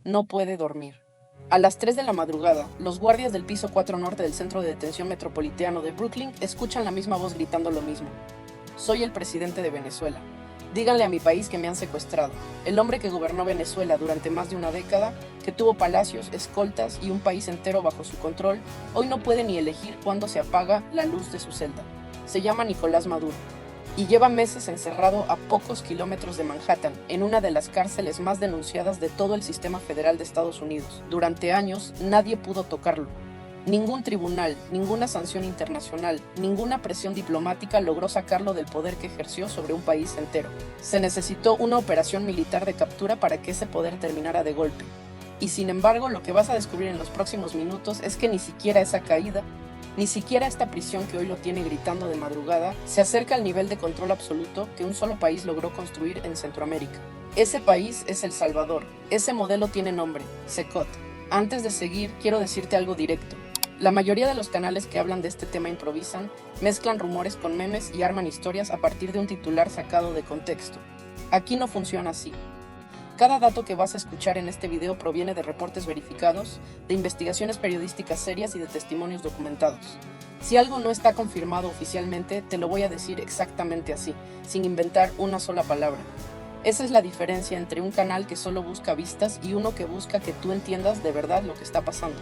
no puede dormir. A las 3 de la madrugada, los guardias del piso 4 norte del Centro de Detención Metropolitano de Brooklyn escuchan la misma voz gritando lo mismo. Soy el presidente de Venezuela. Díganle a mi país que me han secuestrado. El hombre que gobernó Venezuela durante más de una década, que tuvo palacios, escoltas y un país entero bajo su control, hoy no puede ni elegir cuándo se apaga la luz de su celda. Se llama Nicolás Maduro y lleva meses encerrado a pocos kilómetros de Manhattan, en una de las cárceles más denunciadas de todo el sistema federal de Estados Unidos. Durante años, nadie pudo tocarlo. Ningún tribunal, ninguna sanción internacional, ninguna presión diplomática logró sacarlo del poder que ejerció sobre un país entero. Se necesitó una operación militar de captura para que ese poder terminara de golpe. Y sin embargo, lo que vas a descubrir en los próximos minutos es que ni siquiera esa caída, ni siquiera esta prisión que hoy lo tiene gritando de madrugada, se acerca al nivel de control absoluto que un solo país logró construir en Centroamérica. Ese país es El Salvador. Ese modelo tiene nombre, SECOT. Antes de seguir, quiero decirte algo directo. La mayoría de los canales que hablan de este tema improvisan, mezclan rumores con memes y arman historias a partir de un titular sacado de contexto. Aquí no funciona así. Cada dato que vas a escuchar en este video proviene de reportes verificados, de investigaciones periodísticas serias y de testimonios documentados. Si algo no está confirmado oficialmente, te lo voy a decir exactamente así, sin inventar una sola palabra. Esa es la diferencia entre un canal que solo busca vistas y uno que busca que tú entiendas de verdad lo que está pasando.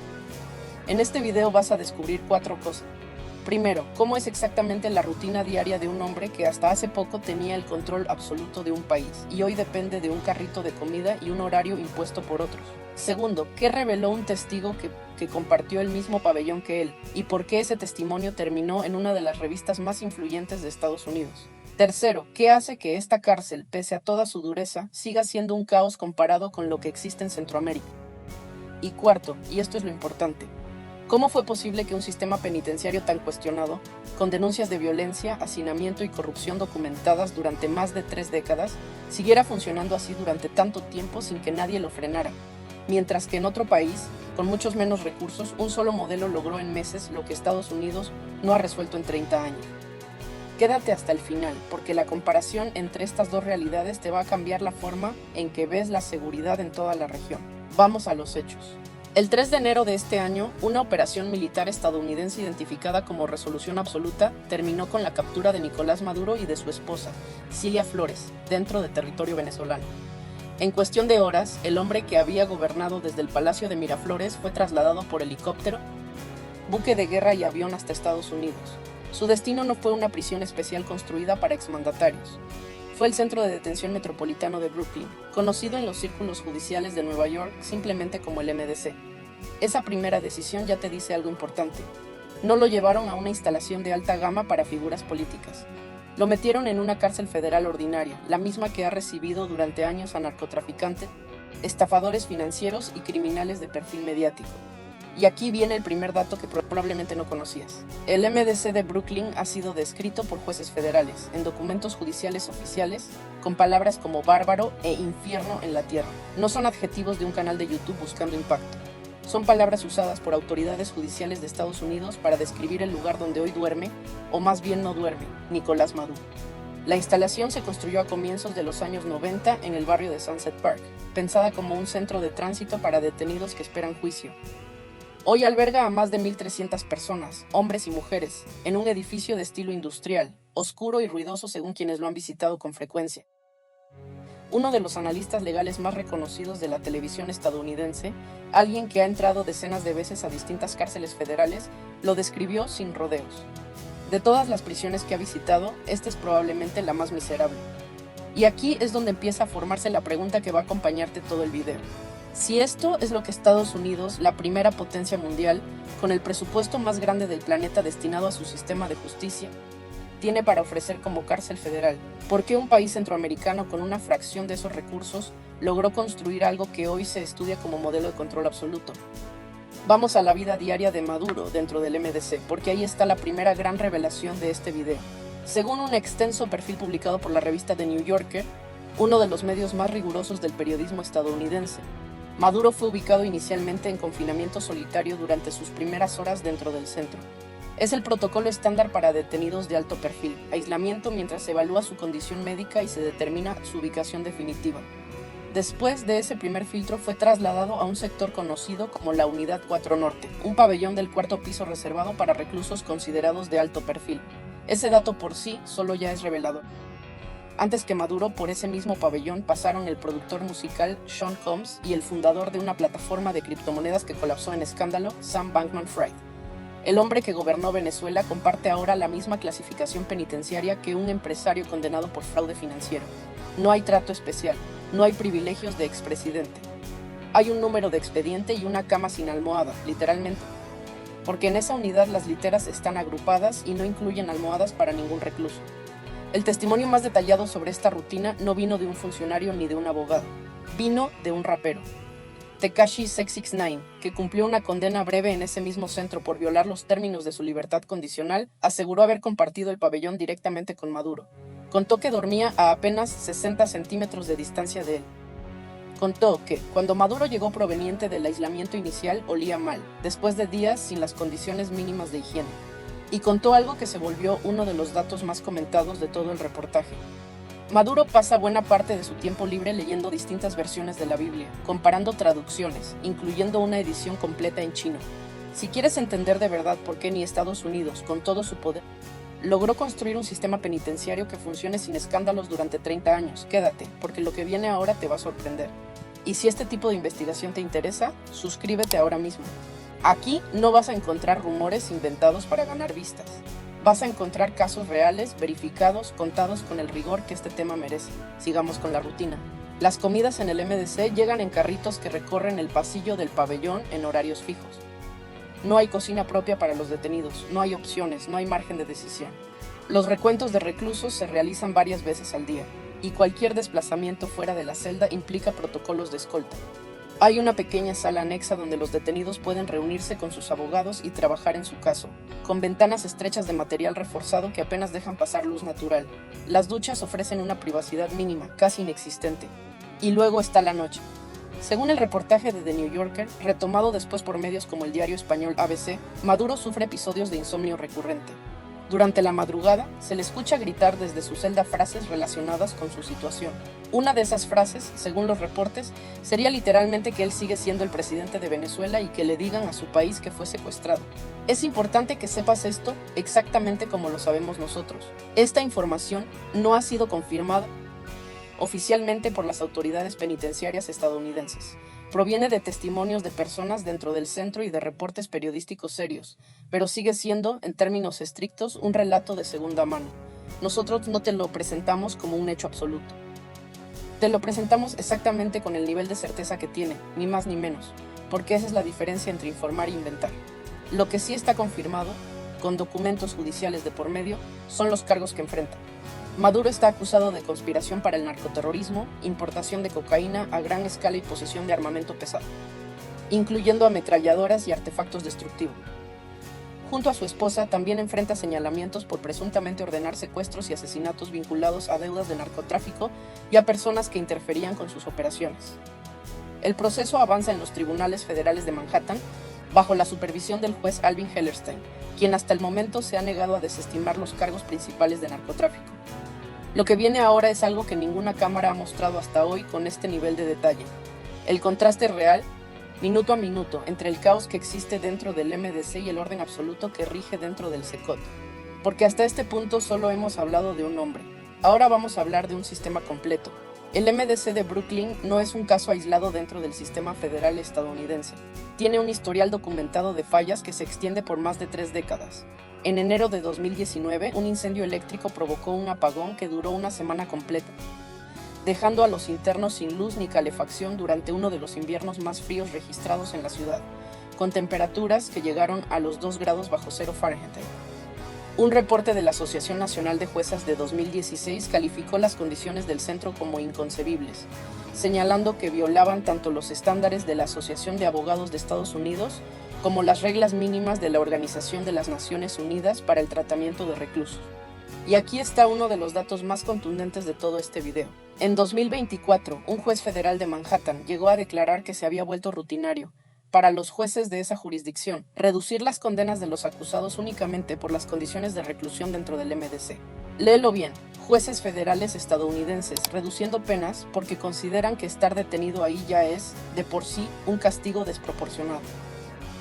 En este video vas a descubrir 4 cosas. Primero, cómo es exactamente la rutina diaria de un hombre que hasta hace poco tenía el control absoluto de un país y hoy depende de un carrito de comida y un horario impuesto por otros. Segundo, qué reveló un testigo que compartió el mismo pabellón que él y por qué ese testimonio terminó en una de las revistas más influyentes de Estados Unidos. Tercero, ¿qué hace que esta cárcel, pese a toda su dureza, siga siendo un caos comparado con lo que existe en Centroamérica? Y cuarto, y esto es lo importante, ¿cómo fue posible que un sistema penitenciario tan cuestionado, con denuncias de violencia, hacinamiento y corrupción documentadas durante más de 3 décadas, siguiera funcionando así durante tanto tiempo sin que nadie lo frenara? Mientras que en otro país, con muchos menos recursos, un solo modelo logró en meses lo que Estados Unidos no ha resuelto en 30 años. Quédate hasta el final, porque la comparación entre estas dos realidades te va a cambiar la forma en que ves la seguridad en toda la región. Vamos a los hechos. El 3 de enero de este año, una operación militar estadounidense identificada como Resolución Absoluta terminó con la captura de Nicolás Maduro y de su esposa, Cilia Flores, dentro de territorio venezolano. En cuestión de horas, el hombre que había gobernado desde el Palacio de Miraflores fue trasladado por helicóptero, buque de guerra y avión hasta Estados Unidos. Su destino no fue una prisión especial construida para exmandatarios. Fue el Centro de Detención Metropolitano de Brooklyn, conocido en los círculos judiciales de Nueva York simplemente como el MDC. Esa primera decisión ya te dice algo importante. No lo llevaron a una instalación de alta gama para figuras políticas. Lo metieron en una cárcel federal ordinaria, la misma que ha recibido durante años a narcotraficantes, estafadores financieros y criminales de perfil mediático. Y aquí viene el primer dato que probablemente no conocías. El MDC de Brooklyn ha sido descrito por jueces federales en documentos judiciales oficiales con palabras como bárbaro e infierno en la tierra. No son adjetivos de un canal de YouTube buscando impacto. Son palabras usadas por autoridades judiciales de Estados Unidos para describir el lugar donde hoy duerme, o más bien no duerme, Nicolás Maduro. La instalación se construyó a comienzos de los años 90 en el barrio de Sunset Park, pensada como un centro de tránsito para detenidos que esperan juicio. Hoy alberga a más de 1.300 personas, hombres y mujeres, en un edificio de estilo industrial, oscuro y ruidoso según quienes lo han visitado con frecuencia. Uno de los analistas legales más reconocidos de la televisión estadounidense, alguien que ha entrado decenas de veces a distintas cárceles federales, lo describió sin rodeos. De todas las prisiones que ha visitado, esta es probablemente la más miserable. Y aquí es donde empieza a formarse la pregunta que va a acompañarte todo el video. Si esto es lo que Estados Unidos, la primera potencia mundial, con el presupuesto más grande del planeta destinado a su sistema de justicia, tiene para ofrecer como cárcel federal, ¿por qué un país centroamericano con una fracción de esos recursos logró construir algo que hoy se estudia como modelo de control absoluto? Vamos a la vida diaria de Maduro dentro del MDC, porque ahí está la primera gran revelación de este video. Según un extenso perfil publicado por la revista The New Yorker, uno de los medios más rigurosos del periodismo estadounidense, Maduro fue ubicado inicialmente en confinamiento solitario durante sus primeras horas dentro del centro. Es el protocolo estándar para detenidos de alto perfil, aislamiento mientras se evalúa su condición médica y se determina su ubicación definitiva. Después de ese primer filtro fue trasladado a un sector conocido como la Unidad 4 Norte, un pabellón del cuarto piso reservado para reclusos considerados de alto perfil. Ese dato por sí solo ya es revelador. Antes que Maduro, por ese mismo pabellón pasaron el productor musical Sean Combs y el fundador de una plataforma de criptomonedas que colapsó en escándalo, Sam Bankman-Fried. El hombre que gobernó Venezuela comparte ahora la misma clasificación penitenciaria que un empresario condenado por fraude financiero. No hay trato especial, no hay privilegios de expresidente. Hay un número de expediente y una cama sin almohada, literalmente. Porque en esa unidad las literas están agrupadas y no incluyen almohadas para ningún recluso. El testimonio más detallado sobre esta rutina no vino de un funcionario ni de un abogado, vino de un rapero. Tekashi 669, que cumplió una condena breve en ese mismo centro por violar los términos de su libertad condicional, aseguró haber compartido el pabellón directamente con Maduro. Contó que dormía a apenas 60 centímetros de distancia de él. Contó que, cuando Maduro llegó proveniente del aislamiento inicial, olía mal, después de días sin las condiciones mínimas de higiene. Y contó algo que se volvió uno de los datos más comentados de todo el reportaje. Maduro pasa buena parte de su tiempo libre leyendo distintas versiones de la Biblia, comparando traducciones, incluyendo una edición completa en chino. Si quieres entender de verdad por qué ni Estados Unidos, con todo su poder, logró construir un sistema penitenciario que funcione sin escándalos durante 30 años, quédate, porque lo que viene ahora te va a sorprender. Y si este tipo de investigación te interesa, suscríbete ahora mismo. Aquí no vas a encontrar rumores inventados para ganar vistas. Vas a encontrar casos reales, verificados, contados con el rigor que este tema merece. Sigamos con la rutina. Las comidas en el MDC llegan en carritos que recorren el pasillo del pabellón en horarios fijos. No hay cocina propia para los detenidos, no hay opciones, no hay margen de decisión. Los recuentos de reclusos se realizan varias veces al día, y cualquier desplazamiento fuera de la celda implica protocolos de escolta. Hay una pequeña sala anexa donde los detenidos pueden reunirse con sus abogados y trabajar en su caso, con ventanas estrechas de material reforzado que apenas dejan pasar luz natural. Las duchas ofrecen una privacidad mínima, casi inexistente. Y luego está la noche. Según el reportaje de The New Yorker, retomado después por medios como el diario español ABC, Maduro sufre episodios de insomnio recurrente. Durante la madrugada, se le escucha gritar desde su celda frases relacionadas con su situación. Una de esas frases, según los reportes, sería literalmente que él sigue siendo el presidente de Venezuela y que le digan a su país que fue secuestrado. Es importante que sepas esto exactamente como lo sabemos nosotros. Esta información no ha sido confirmada oficialmente por las autoridades penitenciarias estadounidenses. Proviene de testimonios de personas dentro del centro y de reportes periodísticos serios, pero sigue siendo, en términos estrictos, un relato de segunda mano. Nosotros no te lo presentamos como un hecho absoluto. Te lo presentamos exactamente con el nivel de certeza que tiene, ni más ni menos, porque esa es la diferencia entre informar e inventar. Lo que sí está confirmado, con documentos judiciales de por medio, son los cargos que enfrenta. Maduro está acusado de conspiración para el narcoterrorismo, importación de cocaína a gran escala y posesión de armamento pesado, incluyendo ametralladoras y artefactos destructivos. Junto a su esposa, también enfrenta señalamientos por presuntamente ordenar secuestros y asesinatos vinculados a deudas de narcotráfico y a personas que interferían con sus operaciones. El proceso avanza en los tribunales federales de Manhattan, bajo la supervisión del juez Alvin Hellerstein, quien hasta el momento se ha negado a desestimar los cargos principales de narcotráfico. Lo que viene ahora es algo que ninguna cámara ha mostrado hasta hoy con este nivel de detalle. El contraste real, minuto a minuto, entre el caos que existe dentro del MDC y el orden absoluto que rige dentro del SECOT. Porque hasta este punto solo hemos hablado de un hombre. Ahora vamos a hablar de un sistema completo. El MDC de Brooklyn no es un caso aislado dentro del sistema federal estadounidense. Tiene un historial documentado de fallas que se extiende por más de 3 décadas. En enero de 2019, un incendio eléctrico provocó un apagón que duró una semana completa, dejando a los internos sin luz ni calefacción durante uno de los inviernos más fríos registrados en la ciudad, con temperaturas que llegaron a los 2 grados bajo cero Fahrenheit. Un reporte de la Asociación Nacional de Juezas de 2016 calificó las condiciones del centro como inconcebibles, señalando que violaban tanto los estándares de la Asociación de Abogados de Estados Unidos como las reglas mínimas de la Organización de las Naciones Unidas para el tratamiento de reclusos. Y aquí está uno de los datos más contundentes de todo este video. En 2024, un juez federal de Manhattan llegó a declarar que se había vuelto rutinario para los jueces de esa jurisdicción reducir las condenas de los acusados únicamente por las condiciones de reclusión dentro del MDC. Léelo bien. Jueces federales estadounidenses reduciendo penas porque consideran que estar detenido ahí ya es, de por sí, un castigo desproporcionado.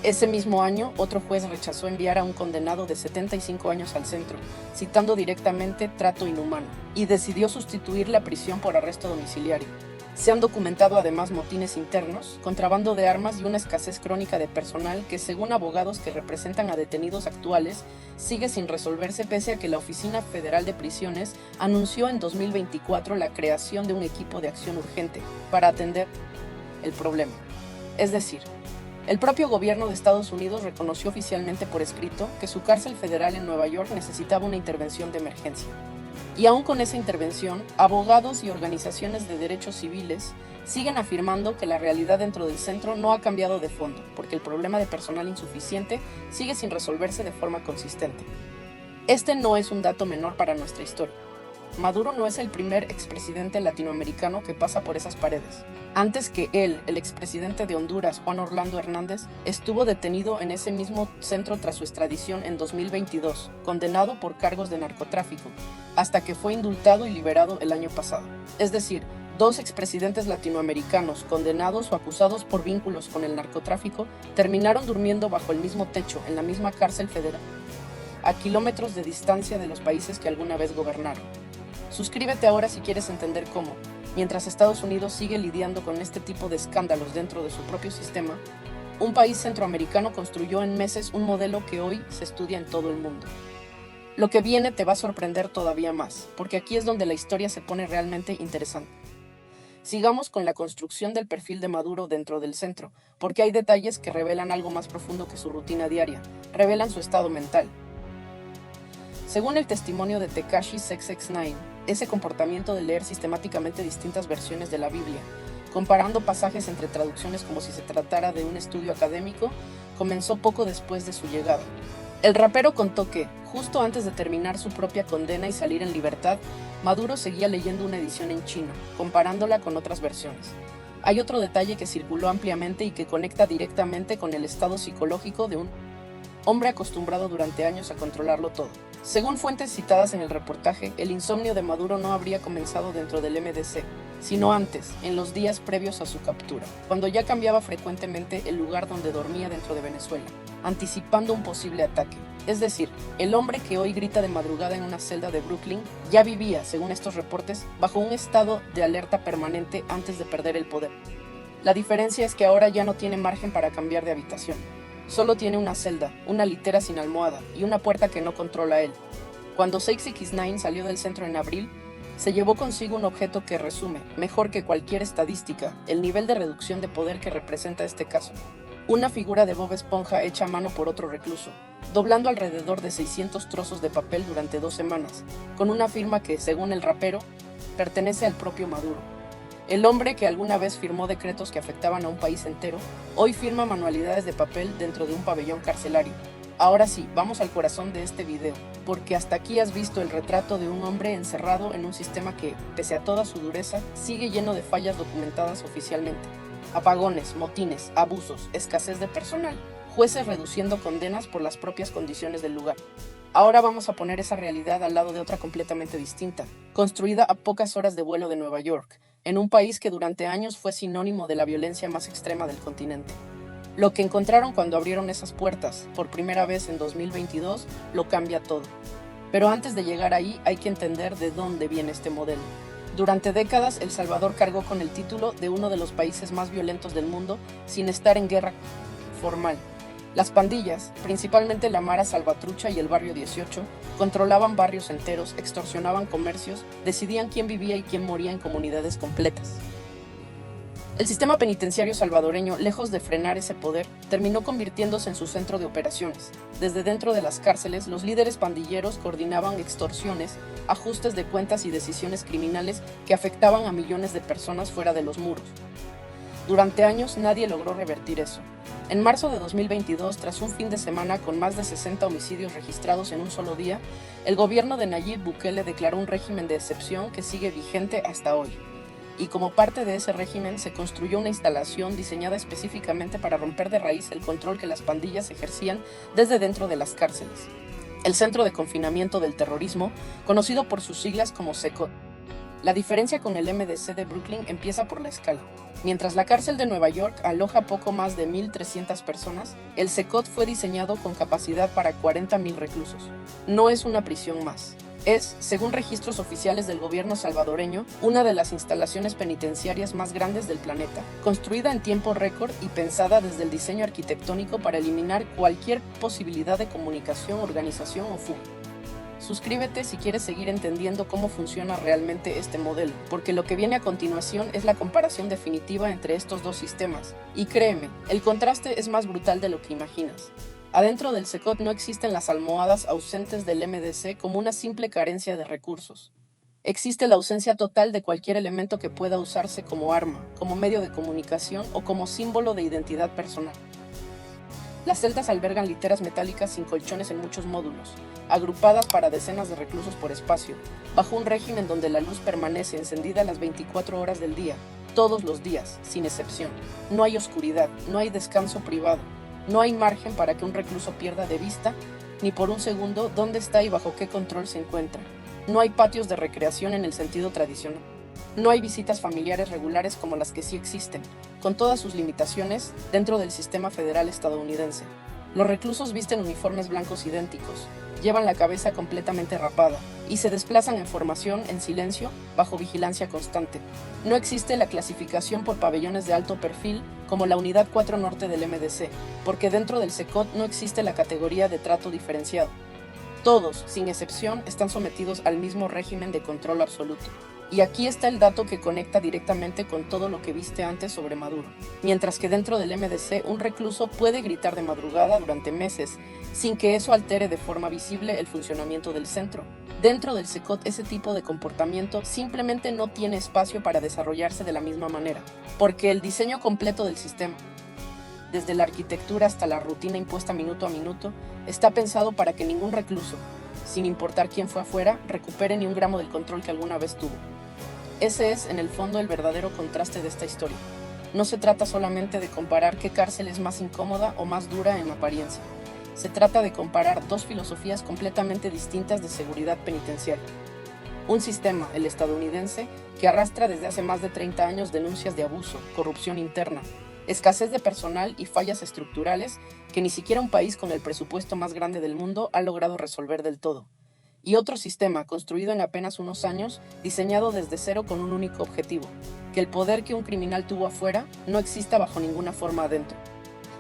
Ese mismo año, otro juez rechazó enviar a un condenado de 75 años al centro, citando directamente trato inhumano, y decidió sustituir la prisión por arresto domiciliario. Se han documentado además motines internos, contrabando de armas y una escasez crónica de personal que, según abogados que representan a detenidos actuales, sigue sin resolverse pese a que la Oficina Federal de Prisiones anunció en 2024 la creación de un equipo de acción urgente para atender el problema. Es decir, el propio gobierno de Estados Unidos reconoció oficialmente por escrito que su cárcel federal en Nueva York necesitaba una intervención de emergencia. Y aún con esa intervención, abogados y organizaciones de derechos civiles siguen afirmando que la realidad dentro del centro no ha cambiado de fondo, porque el problema de personal insuficiente sigue sin resolverse de forma consistente. Este no es un dato menor para nuestra historia. Maduro no es el primer expresidente latinoamericano que pasa por esas paredes. Antes que él, el expresidente de Honduras, Juan Orlando Hernández, estuvo detenido en ese mismo centro tras su extradición en 2022, condenado por cargos de narcotráfico, hasta que fue indultado y liberado el año pasado. Es decir, dos expresidentes latinoamericanos condenados o acusados por vínculos con el narcotráfico terminaron durmiendo bajo el mismo techo en la misma cárcel federal, a kilómetros de distancia de los países que alguna vez gobernaron. Suscríbete ahora si quieres entender cómo, mientras Estados Unidos sigue lidiando con este tipo de escándalos dentro de su propio sistema, un país centroamericano construyó en meses un modelo que hoy se estudia en todo el mundo. Lo que viene te va a sorprender todavía más, porque aquí es donde la historia se pone realmente interesante. Sigamos con la construcción del perfil de Maduro dentro del centro, porque hay detalles que revelan algo más profundo que su rutina diaria, revelan su estado mental. Según el testimonio de Tekashi 669, ese comportamiento de leer sistemáticamente distintas versiones de la Biblia, comparando pasajes entre traducciones como si se tratara de un estudio académico, comenzó poco después de su llegada. El rapero contó que, justo antes de terminar su propia condena y salir en libertad, Maduro seguía leyendo una edición en chino, comparándola con otras versiones. Hay otro detalle que circuló ampliamente y que conecta directamente con el estado psicológico de un hombre acostumbrado durante años a controlarlo todo. Según fuentes citadas en el reportaje, el insomnio de Maduro no habría comenzado dentro del MDC, sino antes, en los días previos a su captura, cuando ya cambiaba frecuentemente el lugar donde dormía dentro de Venezuela, anticipando un posible ataque. Es decir, el hombre que hoy grita de madrugada en una celda de Brooklyn ya vivía, según estos reportes, bajo un estado de alerta permanente antes de perder el poder. La diferencia es que ahora ya no tiene margen para cambiar de habitación. Solo tiene una celda, una litera sin almohada y una puerta que no controla él. Cuando 669 salió del centro en abril, se llevó consigo un objeto que resume, mejor que cualquier estadística, el nivel de reducción de poder que representa este caso. Una figura de Bob Esponja hecha a mano por otro recluso, doblando alrededor de 600 trozos de papel durante 2 semanas, con una firma que, según el rapero, pertenece al propio Maduro. El hombre que alguna vez firmó decretos que afectaban a un país entero, hoy firma manualidades de papel dentro de un pabellón carcelario. Ahora sí, vamos al corazón de este video, porque hasta aquí has visto el retrato de un hombre encerrado en un sistema que, pese a toda su dureza, sigue lleno de fallas documentadas oficialmente. Apagones, motines, abusos, escasez de personal, jueces reduciendo condenas por las propias condiciones del lugar. Ahora vamos a poner esa realidad al lado de otra completamente distinta, construida a pocas horas de vuelo de Nueva York, en un país que durante años fue sinónimo de la violencia más extrema del continente. Lo que encontraron cuando abrieron esas puertas, por primera vez en 2022, lo cambia todo. Pero antes de llegar ahí hay que entender de dónde viene este modelo. Durante décadas, El Salvador cargó con el título de uno de los países más violentos del mundo sin estar en guerra formal. Las pandillas, principalmente la Mara Salvatrucha y el Barrio 18, controlaban barrios enteros, extorsionaban comercios, decidían quién vivía y quién moría en comunidades completas. El sistema penitenciario salvadoreño, lejos de frenar ese poder, terminó convirtiéndose en su centro de operaciones. Desde dentro de las cárceles, los líderes pandilleros coordinaban extorsiones, ajustes de cuentas y decisiones criminales que afectaban a millones de personas fuera de los muros. Durante años nadie logró revertir eso. En marzo de 2022, tras un fin de semana con más de 60 homicidios registrados en un solo día, el gobierno de Nayib Bukele declaró un régimen de excepción que sigue vigente hasta hoy. Y como parte de ese régimen se construyó una instalación diseñada específicamente para romper de raíz el control que las pandillas ejercían desde dentro de las cárceles. el Centro de Confinamiento del Terrorismo, conocido por sus siglas como CECOT. La diferencia con el MDC de Brooklyn empieza por la escala. Mientras la cárcel de Nueva York aloja poco más de 1.300 personas, el CECOT fue diseñado con capacidad para 40.000 reclusos. No es una prisión más. Es, según registros oficiales del gobierno salvadoreño, una de las instalaciones penitenciarias más grandes del planeta, construida en tiempo récord y pensada desde el diseño arquitectónico para eliminar cualquier posibilidad de comunicación, organización o fuga. Suscríbete si quieres seguir entendiendo cómo funciona realmente este modelo, porque lo que viene a continuación es la comparación definitiva entre estos dos sistemas. Y créeme, el contraste es más brutal de lo que imaginas. Adentro del CECOT no existen las almohadas ausentes del MDC como una simple carencia de recursos. Existe la ausencia total de cualquier elemento que pueda usarse como arma, como medio de comunicación o como símbolo de identidad personal. Las celdas albergan literas metálicas sin colchones en muchos módulos, agrupadas para decenas de reclusos por espacio, bajo un régimen donde la luz permanece encendida las 24 horas del día, todos los días, sin excepción. No hay oscuridad, no hay descanso privado, no hay margen para que un recluso pierda de vista, ni por un segundo, dónde está y bajo qué control se encuentra. No hay patios de recreación en el sentido tradicional. No hay visitas familiares regulares como las que sí existen, con todas sus limitaciones, dentro del sistema federal estadounidense. Los reclusos visten uniformes blancos idénticos, llevan la cabeza completamente rapada y se desplazan en formación, en silencio, bajo vigilancia constante. No existe la clasificación por pabellones de alto perfil como la Unidad 4 Norte del MDC, porque dentro del CECOT no existe la categoría de trato diferenciado. Todos, sin excepción, están sometidos al mismo régimen de control absoluto. Y aquí está el dato que conecta directamente con todo lo que viste antes sobre Maduro. Mientras que dentro del MDC un recluso puede gritar de madrugada durante meses, sin que eso altere de forma visible el funcionamiento del centro. Dentro del CECOT ese tipo de comportamiento simplemente no tiene espacio para desarrollarse de la misma manera, porque el diseño completo del sistema, desde la arquitectura hasta la rutina impuesta minuto a minuto, está pensado para que ningún recluso, sin importar quién fue afuera, recupere ni un gramo del control que alguna vez tuvo. Ese es, en el fondo, el verdadero contraste de esta historia. No se trata solamente de comparar qué cárcel es más incómoda o más dura en apariencia. Se trata de comparar dos filosofías completamente distintas de seguridad penitenciaria. Un sistema, el estadounidense, que arrastra desde hace más de 30 años denuncias de abuso, corrupción interna, escasez de personal y fallas estructurales que ni siquiera un país con el presupuesto más grande del mundo ha logrado resolver del todo. Y otro sistema, construido en apenas unos años, diseñado desde cero con un único objetivo: que el poder que un criminal tuvo afuera no exista bajo ninguna forma adentro.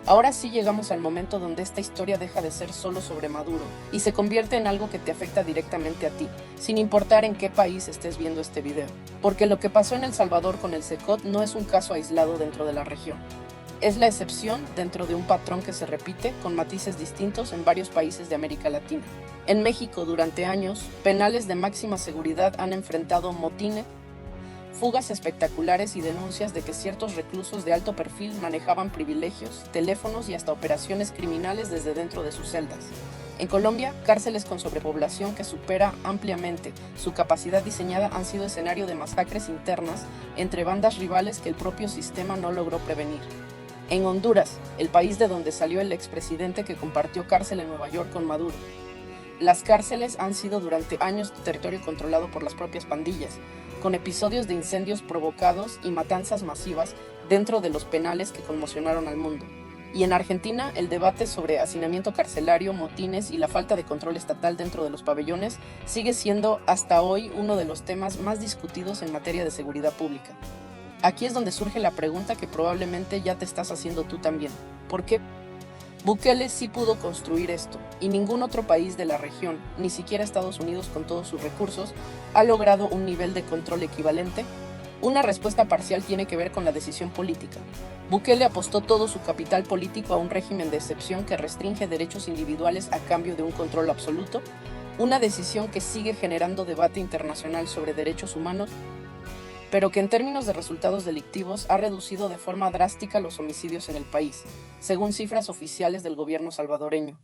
Ahora sí llegamos al momento donde esta historia deja de ser solo sobre Maduro y se convierte en algo que te afecta directamente a ti, sin importar en qué país estés viendo este video. Porque lo que pasó en El Salvador con el CECOT no es un caso aislado dentro de la región. Es la excepción dentro de un patrón que se repite con matices distintos en varios países de América Latina. En México, durante años, penales de máxima seguridad han enfrentado motines, fugas espectaculares y denuncias de que ciertos reclusos de alto perfil manejaban privilegios, teléfonos y hasta operaciones criminales desde dentro de sus celdas. En Colombia, cárceles con sobrepoblación que supera ampliamente su capacidad diseñada han sido escenario de masacres internas entre bandas rivales que el propio sistema no logró prevenir. En Honduras, el país de donde salió el expresidente que compartió cárcel en Nueva York con Maduro, las cárceles han sido durante años territorio controlado por las propias pandillas, con episodios de incendios provocados y matanzas masivas dentro de los penales que conmocionaron al mundo. Y en Argentina, el debate sobre hacinamiento carcelario, motines y la falta de control estatal dentro de los pabellones sigue siendo hasta hoy uno de los temas más discutidos en materia de seguridad pública. Aquí es donde surge la pregunta que probablemente ya te estás haciendo tú también. ¿Por qué Bukele sí pudo construir esto y ningún otro país de la región, ni siquiera Estados Unidos con todos sus recursos, ha logrado un nivel de control equivalente? Una respuesta parcial tiene que ver con la decisión política. Bukele apostó todo su capital político a un régimen de excepción que restringe derechos individuales a cambio de un control absoluto, una decisión que sigue generando debate internacional sobre derechos humanos, pero que en términos de resultados delictivos ha reducido de forma drástica los homicidios en el país, según cifras oficiales del gobierno salvadoreño.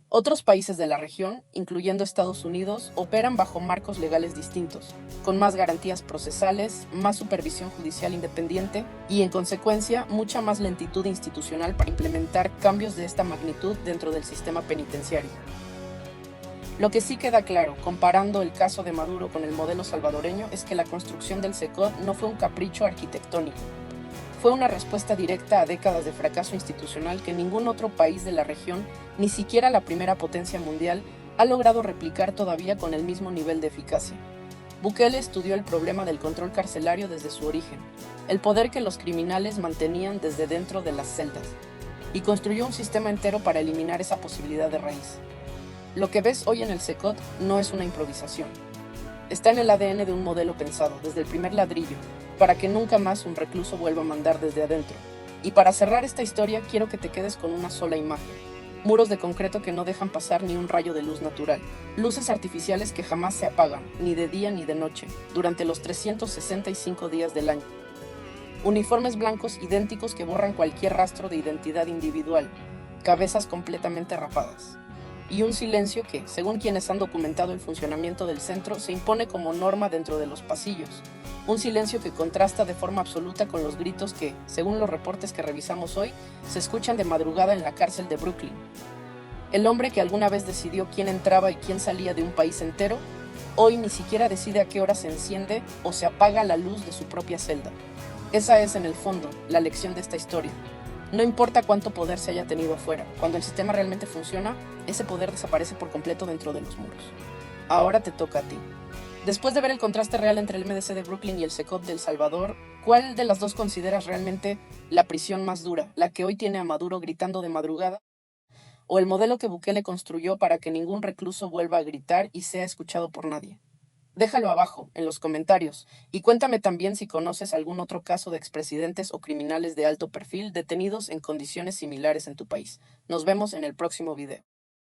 Otros países de la región, incluyendo Estados Unidos, operan bajo marcos legales distintos, con más garantías procesales, más supervisión judicial independiente y, en consecuencia, mucha más lentitud institucional para implementar cambios de esta magnitud dentro del sistema penitenciario. Lo que sí queda claro, comparando el caso de Maduro con el modelo salvadoreño, es que la construcción del SECOT no fue un capricho arquitectónico. Fue una respuesta directa a décadas de fracaso institucional que ningún otro país de la región, ni siquiera la primera potencia mundial, ha logrado replicar todavía con el mismo nivel de eficacia. Bukele estudió el problema del control carcelario desde su origen, el poder que los criminales mantenían desde dentro de las celdas, y construyó un sistema entero para eliminar esa posibilidad de raíz. Lo que ves hoy en el SECOT no es una improvisación. Está en el ADN de un modelo pensado desde el primer ladrillo, para que nunca más un recluso vuelva a mandar desde adentro. Y para cerrar esta historia quiero que te quedes con una sola imagen. Muros de concreto que no dejan pasar ni un rayo de luz natural. Luces artificiales que jamás se apagan, ni de día ni de noche, durante los 365 días del año. Uniformes blancos idénticos que borran cualquier rastro de identidad individual. Cabezas completamente rapadas. Y un silencio que, según quienes han documentado el funcionamiento del centro, se impone como norma dentro de los pasillos. Un silencio que contrasta de forma absoluta con los gritos que, según los reportes que revisamos hoy, se escuchan de madrugada en la cárcel de Brooklyn. El hombre que alguna vez decidió quién entraba y quién salía de un país entero, hoy ni siquiera decide a qué hora se enciende o se apaga la luz de su propia celda. Esa es, en el fondo, la lección de esta historia. No importa cuánto poder se haya tenido afuera, cuando el sistema realmente funciona, ese poder desaparece por completo dentro de los muros. Ahora te toca a ti. Después de ver el contraste real entre el MDC de Brooklyn y el SECOT de El Salvador, ¿cuál de las dos consideras realmente la prisión más dura, la que hoy tiene a Maduro gritando de madrugada, o el modelo que Bukele construyó para que ningún recluso vuelva a gritar y sea escuchado por nadie? Déjalo abajo, en los comentarios, y cuéntame también si conoces algún otro caso de expresidentes o criminales de alto perfil detenidos en condiciones similares en tu país. Nos vemos en el próximo video.